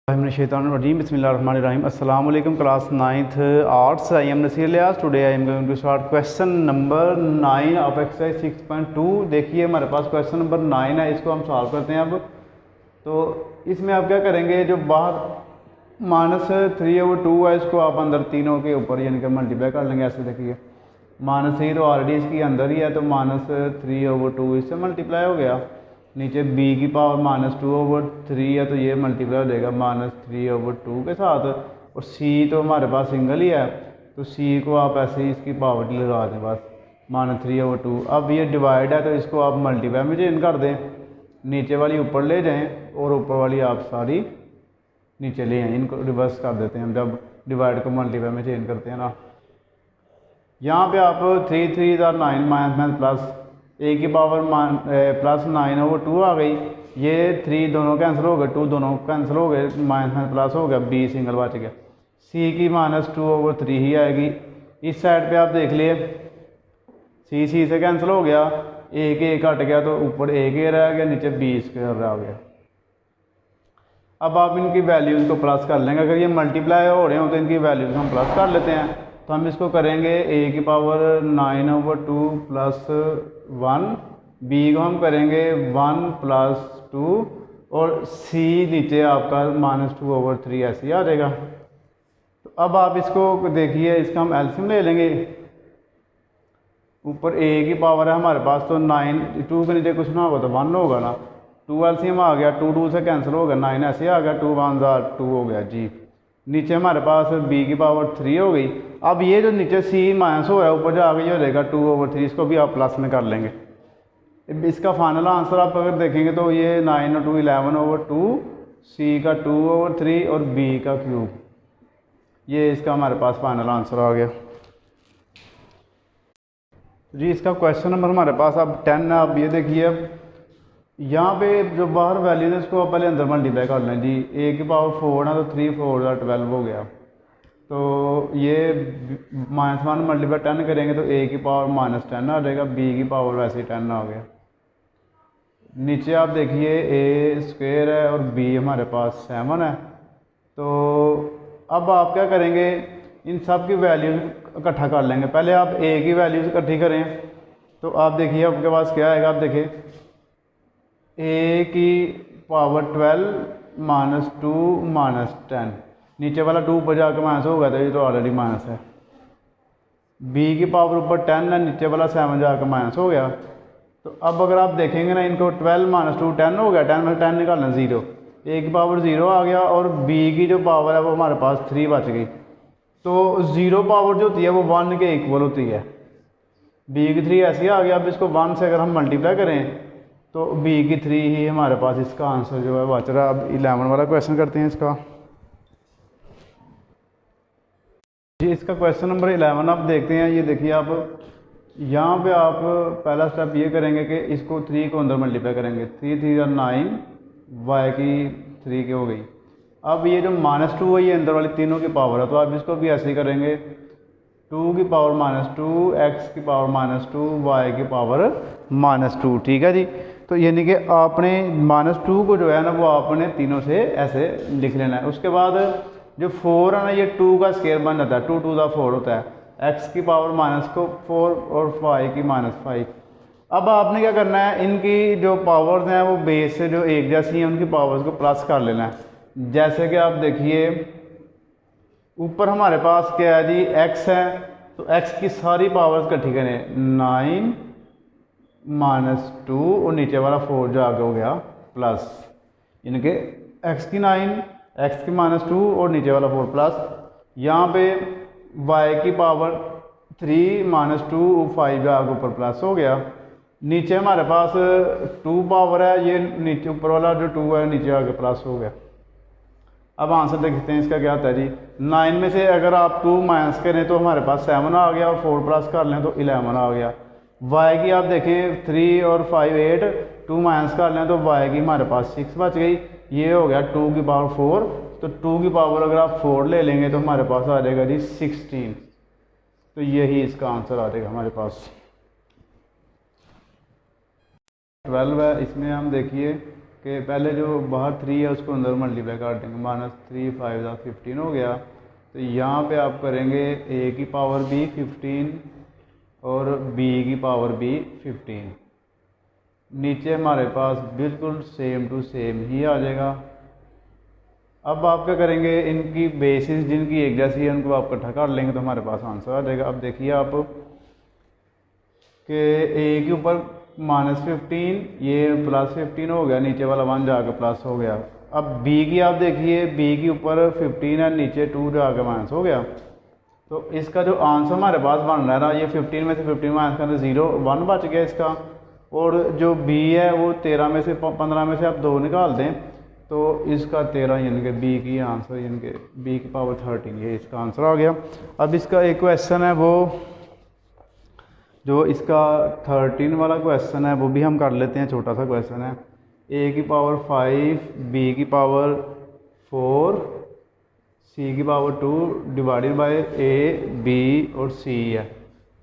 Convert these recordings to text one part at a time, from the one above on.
बिस्मिल्लाहिर्रहमानिर्रहीम। अस्सलाम वालेकुम। Class 9th arts. I am Nasir Liyas. Today I am going to start question number 9 of exercise 6.2। देखिए हमारे पास क्वेश्चन नंबर 9 है, इसको हम सॉल्व करते हैं। अब तो इसमें आप क्या करेंगे, जो बाहर -3/2 है इसको आप अंदर तीनों के ऊपर यानी कि मल्टीप्लाई कर लेंगे। ऐसे देखिए -3 तो ऑलरेडी इसकी अंदर ही है, तो -3/2 इससे मल्टीप्लाई हो गया। नीचे b की पावर -2/3 है, तो ये मल्टीप्लाई हो जाएगा -3/2 के साथ। और c तो हमारे पास सिंगल ही है, तो c को आप ऐसे ही इसकी पावर लगा दें बस -3/2। अब ये डिवाइड है तो इसको आप मल्टीप्लाई में चेंज कर दें, नीचे वाली ऊपर ले जाएं और ऊपर वाली आप सारी नीचे ले आएँ। इनको रिवर्स कर देते हैं हम जब डिवाइड को मल्टीप्लाई में चेंज करते हैं ना। यहाँ पे आप 3 3 9 माइनस प्लस a की पावर +9/2 आ गई। ये 3 दोनों कैंसिल हो गए, 2 दोनों कैंसिल हो गए, माइनस प्लस हो गया, b सिंगल बच गया। c की -2/3 ही आएगी। इस साइड पे आप देख लिए c से कैंसिल हो गया, a कट गया, तो ऊपर a रह गया, नीचे b² रह गया। अब आप इनकी वैल्यूज़ को प्लस कर लेंगे। अगर ये मल्टीप्लाई हो रहे हो तो इनकी वैल्यूज़ हम प्लस कर लेते हैं। तो हम इसको करेंगे a की पावर 9/2 + 1, b को हम करेंगे 1 + 2 और c नीचे आपका -2/3 ऐसे ही आ जाएगा। तो अब आप इसको देखिए, इसका हम एलसीएम ले लेंगे। ऊपर a की पावर है हमारे पास, तो 9 2 के नीचे कुछ ना होगा तो 1 होगा ना। 2 एलसीएम आ गया, 2 2 से कैंसिल हो गया, 9 ऐसे आ गया, 2 1 2 हो गया जी। नीचे हमारे पास b की पावर 3 हो गई। अब ये जो नीचे c माइनस हो रहा है ऊपर जाके ये हो जाएगा 2/3, इसको भी आप प्लस में कर लेंगे। इसका फाइनल आंसर आप अगर देखेंगे तो ये 9 और 2 11/2, c का 2/3 और b का क्यूब, ये इसका हमारे पास फाइनल आंसर आ गया जी। इसका क्वेश्चन नंबर हमारे पास अब 10 है। अब ये देखिए, अब यहाँ पे जो बाहर वैल्यू है इसको पहले अंदर मल्टीप्लाई कर लें जी। a की पावर 4 ना, तो 3 4 12 हो गया। तो ये -1 × 10 करेंगे तो a की पावर -10 आ जाएगा, b की पावर वैसे ही 10 आ गया। नीचे आप देखिए a² है और b हमारे पास 7 है। तो अब आप क्या करेंगे, इन सब की वैल्यूज इकट्ठा कर लेंगे। पहले आप a की वैल्यूज इकट्ठी करें, तो आप देखिए आपके पास क्या आएगा। आप देखिए a की पावर 12 -2 -10, नीचे वाला 2 ऊपर जाकर माइनस हो गया, तो ये तो ऑलरेडी माइनस है। b की पावर ऊपर 10 है, नीचे वाला 7 जाकर माइनस हो गया। तो अब अगर आप देखेंगे ना, इनको 12 - 2 10 हो गया, 10 में 10 निकालना 0, a की पावर 0 आ गया और b की जो पावर है वो हमारे पास 3 बच गई। तो 0 पावर जो होती है वो 1 के इक्वल होती है, b की 3 ऐसी आ गया। अब इसको 1 से अगर हम मल्टीप्लाई करें तो b की 3 ही हमारे पास इसका आंसर जो है बच रहा है। अब 11 वाला क्वेश्चन करते हैं इसका जी। इसका क्वेश्चन नंबर 11 आप देखते हैं। ये देखिए आप यहाँ पे आप पहला स्टेप ये करेंगे कि इसको 3 को अंदर मल्टीप्लाई करेंगे। 3 3 9, y की 3 की हो गई। अब ये जो -2 है ये अंदर वाली तीनों की पावर है, तो आप इसको भी ऐसे ही करेंगे। 2 की पावर -2, x की पावर -2, y की पावर -2, ठीक है जी। तो यानी कि आपने -2 को जो है ना वो आपने तीनों से ऐसे लिख लेना है। उसके बाद जो 4 है ना, ये 2 का स्केयर बन जाता है, 2 2 4 होता है, x की पावर -4 और y की -5। अब आपने क्या करना है, इनकी जो पावर्स हैं वो बेस से जो एक जैसी हैं उनकी पावर्स को प्लस कर लेना है। जैसे कि आप देखिए ऊपर हमारे पास क्या है जी, x है, तो x की सारी पावर्स इकट्ठी करें, 9 -2 और नीचे वाला 4 जो आगे हो गया प्लस, यानी कि x की 9, x की -2 और नीचे वाला 4 प्लस। यहाँ पे y की पावर 3 -2 और 5 जो आगे ऊपर प्लस हो गया। नीचे हमारे पास 2 पावर है, ये नीचे ऊपर वाला जो 2 है नीचे आगे प्लस हो गया। अब आंसर देखते हैं इसका क्या आता है जी। 9 में से अगर आप 2 माइनस करें तो हमारे पास 7 आ गया, और 4 प्लस कर लें तो 11 आ गया। y की आप देखें 3 और 5 8, 2 माइनस कर लें तो y की हमारे पास 6 बच गई। ये हो गया 2 की पावर 4, तो 2 की पावर अगर आप 4 ले लेंगे तो हमारे पास आ जाएगा जी 16। तो यही इसका आंसर आ जाएगा हमारे पास। 12 है, इसमें हम देखिए कि पहले जो बाहर 3 है उसको अंदर मल्टीप्लाई कर देंगे, -3 5 15 हो गया। तो यहाँ पे आप करेंगे a की पावर b 15 और b की पावर b 15। नीचे हमारे पास बिल्कुल सेम टू सेम ही आ जाएगा। अब आप क्या करेंगे, इनकी बेसिस जिनकी एक जैसी है उनको आप इकट्ठा कर लेंगे तो हमारे पास आंसर आ जाएगा। अब देखिए आप कि a के ऊपर -15, ये +15 हो गया, नीचे वाला 1 जाके प्लस हो गया। अब b की आप देखिए, b के ऊपर 15 है, नीचे 2 जाके माइनस हो गया। तो इसका जो आंसर हमारे पास बन रहा है ना, ये 15 में से 15 माइनस करने 0 1 बच गया इसका। और जो b है वो 13 में से 15 में से आप 2 निकाल दें तो इसका 13 यानी कि b की आंसर यानी कि b की पावर 13 ये इसका आंसर आ गया। अब इसका एक क्वेश्चन है, वो जो इसका 13 वाला क्वेश्चन है वो भी हम कर लेते हैं। छोटा सा क्वेश्चन है, a की पावर 5 b की पावर 4 c की power 2 divided by a b और c है।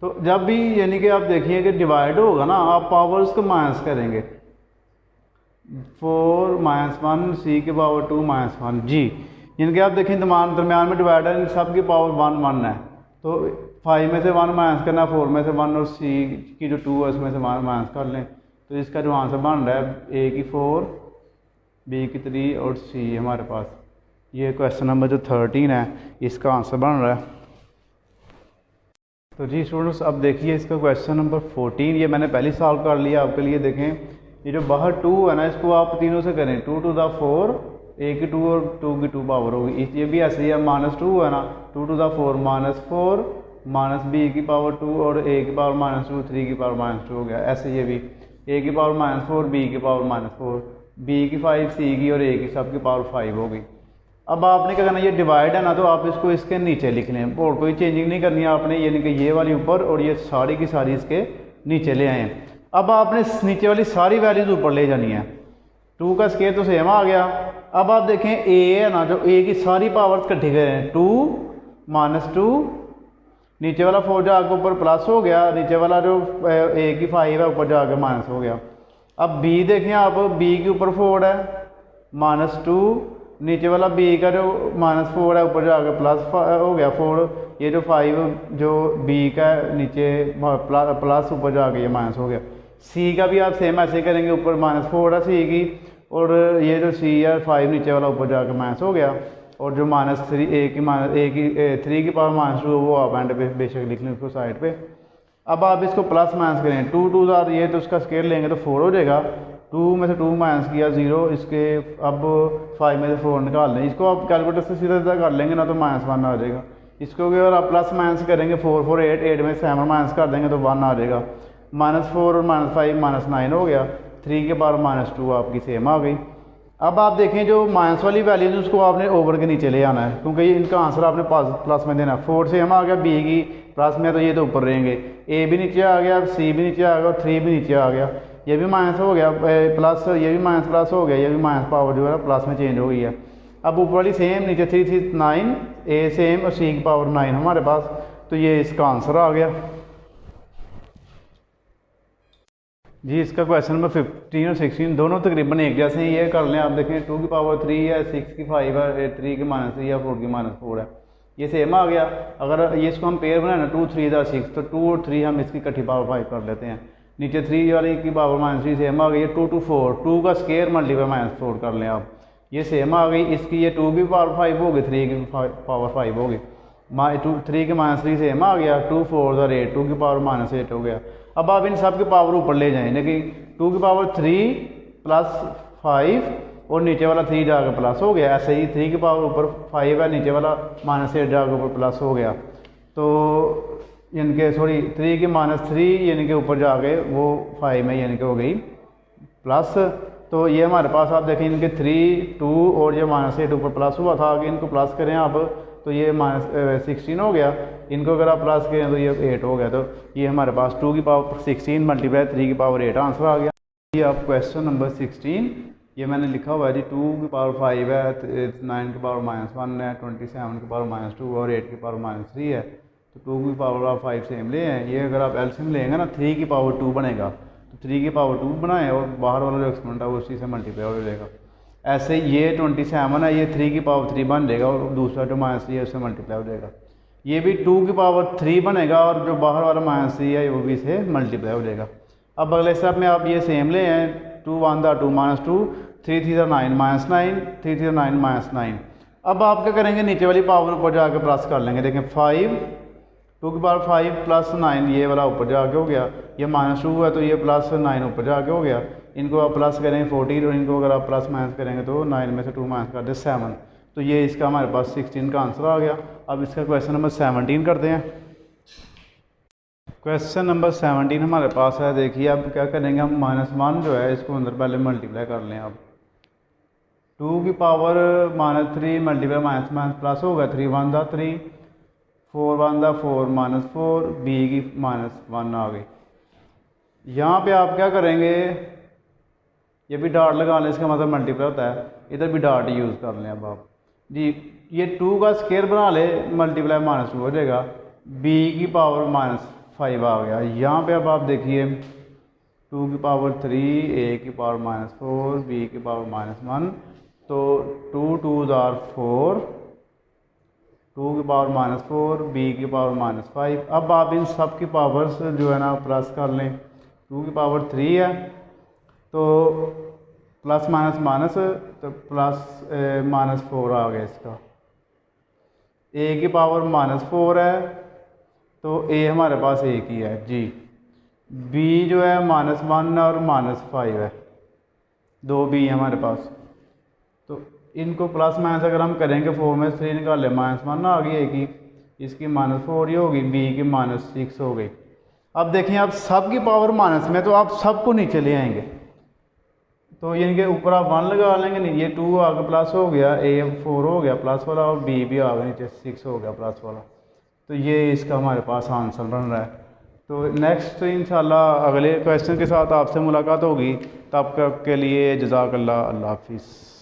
तो जब भी यानी कि आप देखिए कि डिवाइड होगा ना, आप पावर्स को माइनस करेंगे, 4 -1 c की पावर 2 -1 जी, यानी कि आप देखें दरम्यान में डिवाइड है, सब की पावर 1 1 है। तो 5 में से 1 माइनस करना, 4 में से 1 और c की जो 2 है उसमें से माइनस कर लें। तो इसका जो आंसर बन रहा है a की 4 b की 3 और c हमारे पास, ये क्वेश्चन नंबर जो 13 है इसका आंसर बन रहा है। तो जी स्टूडेंट्स, अब देखिए इसका क्वेश्चन नंबर 14, ये मैंने पहले सॉल्व कर लिया आपके लिए। देखें ये जो बाहर 2 है ना, इसको आप तीनों से करें, 2 to the 4, a की 2 और 2 की 2 पावर होगी। ये भी ऐसे ही है, -2 है ना, 2 to the 4 -4 -b की पावर 2 और a की पावर -2 3 की पावर -2 हो गया। ऐसे ये भी a की पावर -4 b की पावर -4 b की 5 c की और a की सब की पावर 5 होगी। अब आपने क्या करना, ये डिवाइड है ना, तो आप इसको इसके नीचे लिख लें, और कोई चेंजिंग नहीं करनी है आपने, यानी कि ये वाली ऊपर और ये सारी की सारी इसके नीचे ले आए। अब आपने नीचे वाली सारी वैल्यूज ऊपर ले जानी है। 2 का स्केयर तो सेम आ गया। अब आप देखें a है ना, जो a की सारी पावर्स इकट्ठी करें, 2 -2, नीचे वाला 4 जाके ऊपर प्लस हो गया, नीचे वाला जो a की 5 है ऊपर जाके माइनस हो गया। अब b देखें आप, b के ऊपर 4 है, -2, नीचे वाला b का जो -4 है ऊपर जाके प्लस हो गया 4, ये जो 5 जो b का है नीचे प्लस ऊपर जाके ये माइनस हो गया। c का भी आप सेम ऐसे करेंगे, ऊपर -4 है c की, और ये जो c है 5 नीचे वाला ऊपर जाके माइनस हो गया, और जो -3 a की 3 की पावर -2 वो आप एंड पे बेशक लिख लें उसको साइड पे। अब आप इसको प्लस माइनस करें, 2 2 ये तो उसका स्केयर लेंगे तो 4 हो जाएगा, 2 में से 2 माइनस किया 0, इसके अब 5 में से 4 निकाल लें। इसको आप कैलकुलेटर से सीधा सीधा कर लेंगे ना तो -1 आ जाएगा। इसको भी अगर आप प्लस माइनस करेंगे, 4 4 8 में 7 माइनस कर देंगे तो 1 आ जाएगा। -4 और -5 -9 हो गया, 3 के पावर -2 आपकी सेम आ गई। अब आप देखें जो माइनस वाली वैल्यू है उसको आपने ओवर के नीचे ले आना है, क्योंकि इनका आंसर आपने प्लस में देना है। 4 सेम आ गया, बी की प्लस में तो ये तो ऊपर रहेंगे, ए भी नीचे आ गया, सी भी नीचे आ गया और 3 भी नीचे आ गया, ये भी माइनस हो गया, प्लस ये भी माइनस प्लस हो गया, ये भी माइनस पावर जो है प्लस में चेंज हो गई है। अब ऊपर वाली सेम, नीचे 3 3 9, ए सेम और सी की पावर 9 हमारे पास, तो ये इसका आंसर आ गया जी। इसका क्वेश्चन नंबर 15 और 16 दोनों तकरीबन एक जैसे ही, ये कर लें आप। देखें 2 की पावर 3 है, 6 की 5 है, 3 की -3 है, 4 की -4 है, ये सेम आ गया। अगर ये इसको हम पेयर बनाए ना 2 3 6, तो 2 और 3 हम इसकी इकट्ठी पावर 5 कर लेते हैं। नीचे 3 वाली की पावर -3 सेम आ गई, 2 2 4, 2 का स्केयर मल्टीप्लाई -4 कर लें आप, ये सेम आ गई। इसकी ये 2 की पावर 5 होगी, 3 की पावर 5 होगी, 3 के -3 सेम आ गया, 2 4 8, 2 की पावर -8 हो गया। अब आप इन सब के पावर ऊपर ले जाएं, लेकिन 2 की पावर 3 + 5 और नीचे वाला 3 जाकर प्लस हो गया। ऐसे ही 3 की पावर ऊपर 5 है, नीचे वाला -8 जाकर ऊपर प्लस हो गया, तो इनके 3 के -3 यानी कि ऊपर जाके वो 5 में यानी कि हो गई प्लस। तो ये हमारे पास आप देखें इनके 3 2 और ये -8 ऊपर प्लस हुआ था, आगे इनको प्लस करें आप तो ये -16 हो गया, इनको अगर आप प्लस करें तो ये 8 हो गया। तो ये हमारे पास 2 की पावर 16 मल्टीप्लाई 3 की पावर 8 आंसर आ गया। ये आप क्वेश्चन नंबर 16, ये मैंने लिखा हुआ है जी, 2 की पावर 5 है, 9 की पावर -1 है, 27 की पावर -2 और 8 की पावर -3 है। तो 2 की पावर आप 5 सेम ले हैं, ये अगर आप एलसीएम लेंगे ना 3 की पावर 2 बनेगा, तो 3 की पावर 2 बनाएं और बाहर वाला जो एक्सपोनेंट है वो उसी से मल्टीप्लाई हो जाएगा। ऐसे ये 27 है, ये 3 की पावर 3 बन जाएगा और दूसरा जो -3 है उससे मल्टीप्लाई हो जाएगा। ये भी 2 की पावर 3 बनेगा और जो बाहर वाला -3 है वो भी इसे मल्टीप्लाई हो जाएगा। अब अगले स्टेप में आप ये सेम ले हैं, 2 1 2 -2, 3 3 9 -9, 3 3 9 -9। अब आप क्या करेंगे, नीचे वाली पावर ऊपर जाके प्लस कर लेंगे। देखें 5, 2 की पावर 5 प्लस 9, ये वाला ऊपर जाके हो गया। ये -2 है तो ये प्लस 9 ऊपर जाके हो गया। इनको आप प्लस करेंगे 14 और इनको अगर आप प्लस माइनस करेंगे तो 9 में से 2 माइनस कर दे 7। तो ये इसका हमारे पास 16 का आंसर आ गया। अब इसका क्वेश्चन नंबर 17 करते हैं। क्वेश्चन नंबर 17 हमारे पास है। देखिए अब क्या करेंगे, हम -1 जो है इसको अंदर पहले मल्टीप्लाई कर लें। अब 2 की पावर -3 मल्टीप्लाई माइनस प्लस होगा, 3 1 3, 4 1 4 -4, b की -1 आ गई। यहाँ पे आप क्या करेंगे, ये भी डॉट लगा लें, इसका मतलब मल्टीप्लाई होता है। इधर भी डॉट यूज़ कर लें। अब आप जी ये 2 का स्क्वायर बना ले, मल्टीप्लाई -2 हो जाएगा, b की पावर -5 आ गया। यहाँ पे अब आप देखिए 2 की पावर 3, a की पावर -4, b की पावर -1, तो 2 2s are 4, 2 की पावर -4, b की पावर -5। अब आप इन सब की पावर्स जो है ना प्लस कर लें। 2 की पावर 3 है तो प्लस माइनस माइनस तो प्लस -4 आ गया इसका। a की पावर -4 है तो a हमारे पास एक ही है जी। b जो है -1 और -5 है, 2 b है हमारे पास। तो इनको प्लस माइनस अगर हम करेंगे 4 में 3 निकाल ले, -1 आ गई a की, इसकी -4 ही होगी, b की -6 हो गई। अब देखें आप सब की पावर माइनस में तो आप सबको नीचे ले आएंगे, तो इनके ऊपर आप 1 लगा लेंगे। नहीं ये 2 आगे प्लस हो गया, a 4 हो गया प्लस वाला और b भी आ गया नीचे 6 हो गया प्लस वाला। तो ये इसका हमारे पास आंसर बन रहा है। तो नेक्स्ट इंशाल्लाह अगले क्वेश्चन के साथ आपसे मुलाकात होगी। तब तक के लिए जज़ाकल्लाह, अल्लाह हाफिज़।